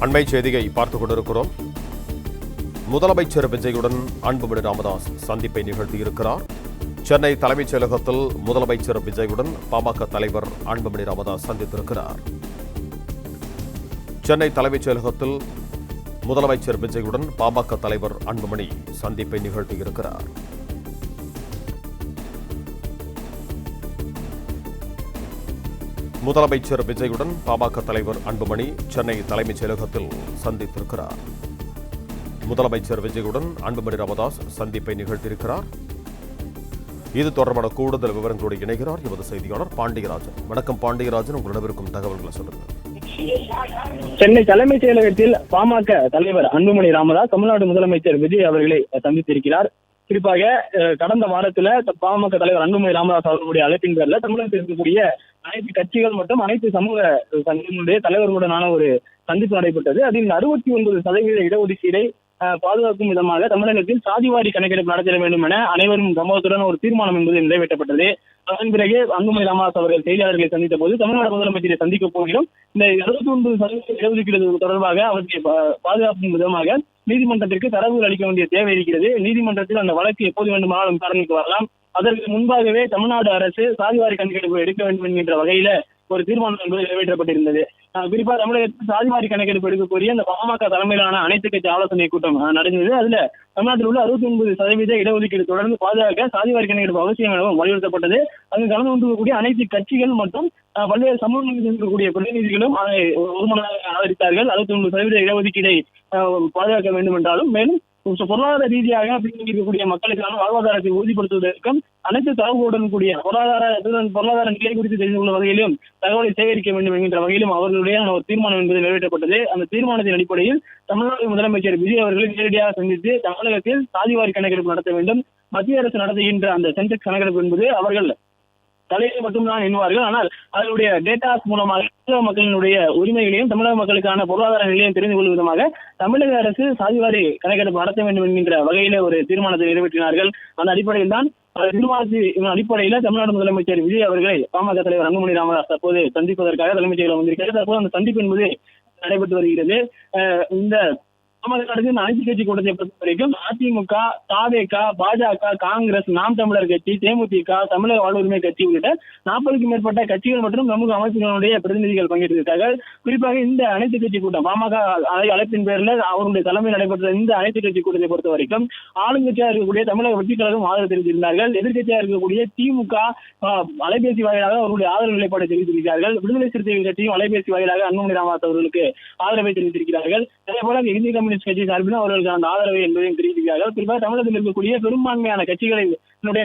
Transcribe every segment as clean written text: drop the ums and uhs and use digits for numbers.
அண்மை செய்தியை பார்த்துக் கொண்டிருக்கிறோம். முதலமைச்சர் விஜயுடன் அன்புமணி ராமதாஸ் சந்திப்பை நிகழ்த்தியிருக்கிறார். சென்னை தலைமைச் செயலகத்தில் முதலமைச்சர் விஜயுடன் பாமக தலைவர் அன்புமணி ராமதாஸ் சந்தித்திருக்கிறார். சென்னை தலைமைச் செயலகத்தில் முதலமைச்சர் விஜயுடன் பாமக தலைவர் அன்புமணி சந்திப்பை நிகழ்த்தியிருக்கிறார். முதலமைச்சர் விஜயுடன் பாமக தலைவர் அன்புமணி சென்னை தலைமைச் செயலகத்தில் சந்தித்திருக்கிறார். முதலமைச்சர் விஜயுடன் அன்புமணி ராமதாஸ் சந்திப்பை நிகழ்த்தியிருக்கிறார். இது தொடர்பான கூடுதல் விவரங்களோடு இணைகிறார் எமது செய்தியாளர் பாண்டியராஜன். வணக்கம் பாண்டியராஜன், உங்களிடம் இருக்கும் தகவல்களை சொல்லுங்கள். சென்னை தலைமைச் செயலகத்தில் பாமக தலைவர் அன்புமணி ராமதாஸ் தமிழ்நாடு முதலமைச்சர் விஜய் அவர்களை சந்தித்திருக்கிறார். குறிப்பாக கடந்த வாரத்துல பாமக தலைவர் அன்புமணி ராமதாஸ் அவர்களுடைய அழைப்பின் பேரில் தமிழகத்தில் இருக்கக்கூடிய அனைத்து கட்சிகள் மற்றும் அனைத்து சமூக சங்கங்களுடைய தலைவர்களுடனான ஒரு சந்திப்பு நடைபெற்றது. அதில் 69% இடஒதுக்கீடை பாதுகாக்கும் விதமாக தமிழகத்தில் சாதிவாரி கணக்கெடுப்பு நடத்த வேண்டும் என அனைவரும் சமூகத்துடன் ஒரு தீர்மானம் என்பது நிறைவேற்றப்பட்டது. அதன் பிறகு அன்புமணி ராமதாஸ் அவர்கள் செய்தியாளர்களை சந்தித்த போது தமிழ்நாடு முதலமைச்சரை சந்திக்க போகிறோம், இந்த 69% இடஒதுக்கீடு தொடர்பாக அவற்றை பாதுகாக்கும் விதமாக நீதிமன்றத்திற்கு தரவுகள் அளிக்க வேண்டிய தேவை இருக்கிறது. நீதிமன்றத்தில் அந்த வழக்கு எப்போது வேண்டுமானாலும் விசாரணைக்கு வரலாம். அதற்கு முன்பாகவே தமிழ்நாடு அரசு சாதிவாரி கணக்கெடுப்பு எடுக்க வேண்டும் என்கின்ற வகையில ஒரு தீர்மானம் என்பது நிறைவேற்றப்பட்டிருந்தது. குறிப்பா தமிழகத்தில் சாதிவாரி கணக்கெடுப்பு எடுக்கக்கூடிய அந்த பாமக தலைமையிலான அனைத்து கட்சி ஆலோசனை கூட்டம் நடந்தது. அதுல தமிழ்நாட்டில் உள்ள 69% இடஒதுக்கீடு தொடர்ந்து பாதுகாக்க சாதிவாரி கணக்கெடுப்பு அவசியம் எனவும் வலியுறுத்தப்பட்டது. அங்கு கலந்து கொண்டிருக்கக்கூடிய அனைத்து கட்சிகள் மற்றும் பல்வேறு சமூகங்களில் இருக்கக்கூடிய பிரதிநிதிகளும் அதை ஒருமனதாக ஆதரித்தார்கள். 69% இடஒதுக்கீடை பாதுகாக்க வேண்டும் என்றாலும் மேலும் பொருளாதார ரீதியாக இருக்கக்கூடிய மக்களுக்கான வாழ்வாதாரத்தை உறுதிப்படுத்துவதற்கும் அனைத்து தகவலுடன் கூடிய பொருளாதார நிலை குறித்து தெரிந்து கொள்ளும் வகையிலும் தகவலை சேகரிக்க வேண்டும் என்கின்ற வகையிலும் அவர்களுடைய ஒரு தீர்மானம் என்பது நிறைவேற்றப்பட்டது. அந்த தீர்மானத்தின் அடிப்படையில் தமிழ்நாடு முதலமைச்சர் விஜய் அவர்களை நேரடியாக சந்தித்து தமிழகத்தில் சாதிவாரி கணக்கெடுப்பு நடத்த வேண்டும், மத்திய அரசு நடத்துகின்ற அந்த சென்செக்ஸ் கணக்கெடுப்பு என்பது அவர்கள் தலையை மட்டும்தான் எண்ணுவார்கள், ஆனால் அதனுடைய டேட்டாஸ் மூலமாக தமிழக மக்களினுடைய உரிமைகளையும் தமிழக மக்களுக்கான பொருளாதார நிலையம் தெரிந்து கொள்ளும் விதமாக தமிழக அரசு சாதிவாரி கணக்கெடுப்பு நடத்த வேண்டும் என்கின்ற வகையில ஒரு தீர்மானத்தை நிறைவேற்றினார்கள். அந்த அடிப்படையில் தான் தீர்மானத்தின் அடிப்படையில தமிழ்நாடு முதலமைச்சர் விஜய் அவர்களை பாமக தலைவர் அன்புமணி ராமதாஸ் தற்போது சந்திப்பதற்காக தலைமைச் செயலகம் வந்திருக்கிறது. தற்போது அந்த சந்திப்பு என்பது நடைபெற்று வருகிறது. இந்த தமிழகத்தின் அனைத்து கட்சி கூட்டத்தை பொறுத்த வரைக்கும் அதிமுக, தாவேக, பாஜக, காங்கிரஸ், நாம் தமிழர் கட்சி, தேமுதிக, தமிழக வாழ்வுரிமை கட்சி உள்ளிட்ட 40க்கும் மேற்பட்ட கட்சிகள் மற்றும் சமூக அமைப்புகளுடைய பிரதிநிதிகள் பங்கேற்றிருக்கிறார்கள். குறிப்பாக இந்த அனைத்து கட்சி கூட்டம் பாமக அழைப்பின் பேரில் அவருடைய தலைமையில் நடைபெற்ற இந்த அனைத்து கட்சி கூட்டத்தை பொறுத்த வரைக்கும் ஆளுங்கட்சியாக இருக்கக்கூடிய தமிழக வெற்றிக் கழகம் ஆதரவு தெரிவித்திருந்தார்கள். எதிர்கட்சியாக இருக்கக்கூடிய திமுக அலைபேசி வாயிலாக அவர்களுடைய ஆதரவு நிலைப்பாடு தெரிவித்திருக்கிறார்கள். விடுதலை சிறுத்தைகள் கட்சியும் அலைபேசி வாயிலாக அன்புமணி ராமதாஸ் அவர்களுக்கு ஆதரவை தெரிவித்திருக்கிறார்கள். அதே போல இந்திய கம்யூனிஸ்ட் கட்சி சார்பில் அவர்களுக்கு அந்த ஆதரவை என்பதையும் தெரிவிக்கிறார்கள். குறிப்பாக தமிழகத்தில் இருக்கக்கூடிய பெரும்பான்மையான கட்சிகளின்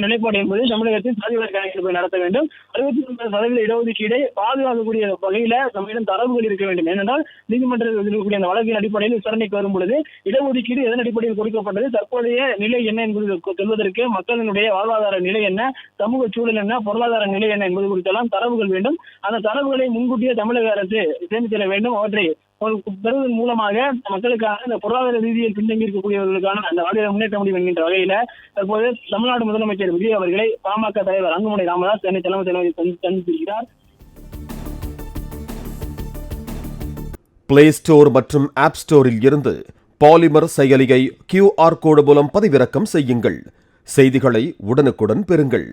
நிலைப்பாடு என்பது தமிழகத்தில் சாதிவாரி கணக்கெடுப்பை நடத்த வேண்டும், 69% இடஒதுக்கீடை பாதுகாக்கக்கூடிய வகையில நம்மிடம் தரவுகள் இருக்க வேண்டும். ஏனென்றால் நீதிமன்றத்தில் இருக்கக்கூடிய அந்த வழக்கின் அடிப்படையில் விசாரணைக்கு வரும் பொழுது இடஒதுக்கீடு எதன் அடிப்படையில் கொடுக்கப்பட்டது, தற்போதைய நிலை என்ன என்பது சொல்வதற்கு மக்களினுடைய வாழ்வாதார நிலை என்ன, சமூக சூழல் என்ன, பொருளாதார நிலை என்ன என்பது குறித்தெல்லாம் தரவுகள் வேண்டும். அந்த தரவுகளை முன்கூட்டியே தமிழக அரசு சேமித்திட வேண்டும். அவற்றை பெறுவதன் மூலமாக மக்களுக்கான இந்த பொருளாதார ரீதியில் பின்தங்கி இருக்கக்கூடியவர்களுக்கான அந்த வாழ்வை முன்னேற்ற முடியும் என்கின்ற வகையில தற்போது தமிழ்நாடு முதலமைச்சர் விஜய் அவர்களை பாமக தலைவர் அன்புமணி ராமதாஸ் சென்னை தலைமைச் செயலகத்தில் சந்தித்திருக்கிறார். பிளே ஸ்டோர் மற்றும் ஆப் ஸ்டோரில் இருந்து பாலிமர் செயலியை QR கோடு மூலம் பதிவிறக்கம் செய்யுங்கள். செய்திகளை உடனுக்குடன் பெறுங்கள்.